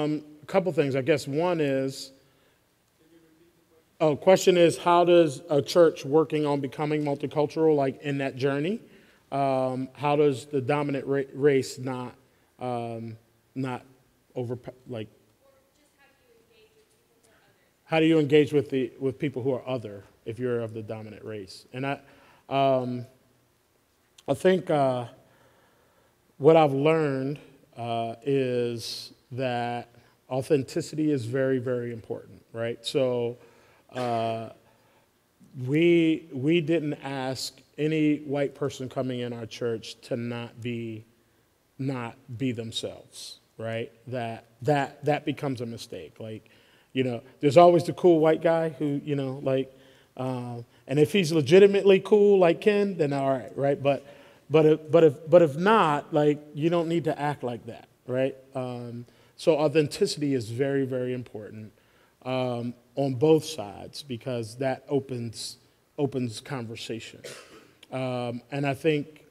A couple things. I guess one is, question is, how does a church working on becoming multicultural, like in that journey, how does the dominant race not over, like, how do you engage with people who are other if you're of the dominant race? And I think what I've learned is that authenticity is very, very important, right? So we didn't ask any white person coming in our church to not be themselves, right? That becomes a mistake. Like, there's always the cool white guy who, and if he's legitimately cool like Ken, then all right? But if not, like, you don't need to act like that, right? So authenticity is very, very important on both sides because that opens conversation. And I think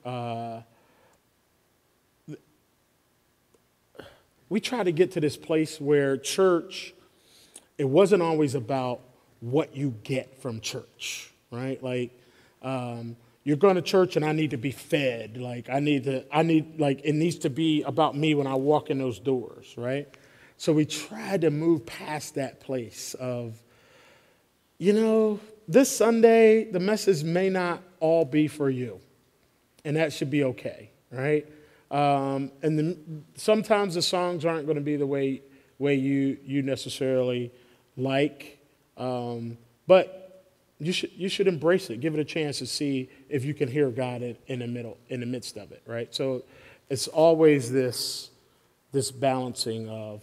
we try to get to this place where church, it wasn't always about what you get from church, right? Like, you're going to church and I need to be fed. Like, it needs to be about me when I walk in those doors, right? So we tried to move past that place of, this Sunday, the message may not all be for you, and that should be okay, right? Sometimes the songs aren't going to be the way you necessarily like, but you should embrace it. Give it a chance to see if you can hear God in the midst of it, right? So it's always this balancing of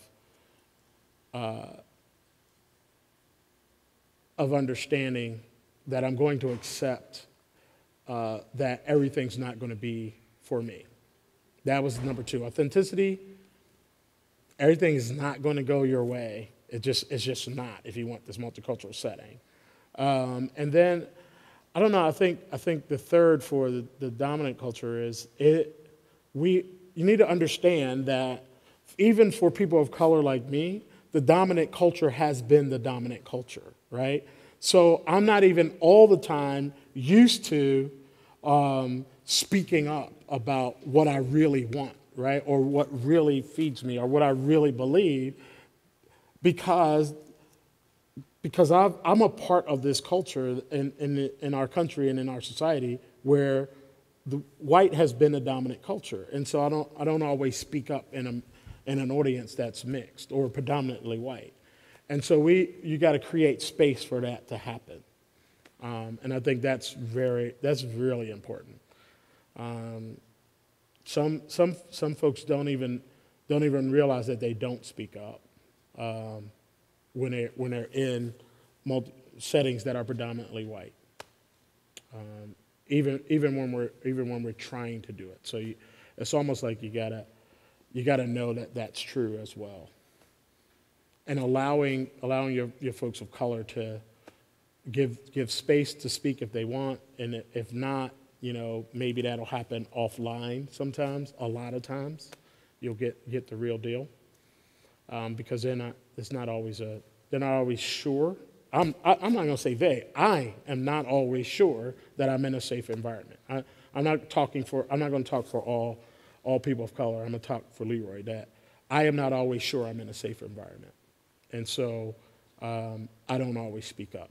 understanding that I'm going to accept that everything's not going to be for me. That was number 2. Authenticity. Everything is not going to go your way. It's just not if you want this multicultural setting. And then, I don't know. I think the third for the dominant culture is you need to understand that even for people of color like me, the dominant culture has been the dominant culture, right? So I'm not even all the time used to speaking up about what I really want, right? Or what really feeds me or what I really believe because I'm a part of this culture in our country and in our society where the white has been the dominant culture. And so I don't always speak up in an audience that's mixed or predominantly white. And so you got to create space for that to happen. And I think that's really important. Some folks don't even realize that they don't speak up when they're in settings that are predominantly white. Even when we're trying to do it. So it's almost like you gotta know that that's true as well. And allowing your folks of color to give space to speak if they want, and if not, maybe that'll happen offline sometimes. A lot of times, you'll get the real deal because they're not always sure. I'm not going to say they. I am not always sure that I'm in a safe environment. I'm not going to talk for all people of color. I'm going to talk for Leroy that I am not always sure I'm in a safe environment. And so I don't always speak up.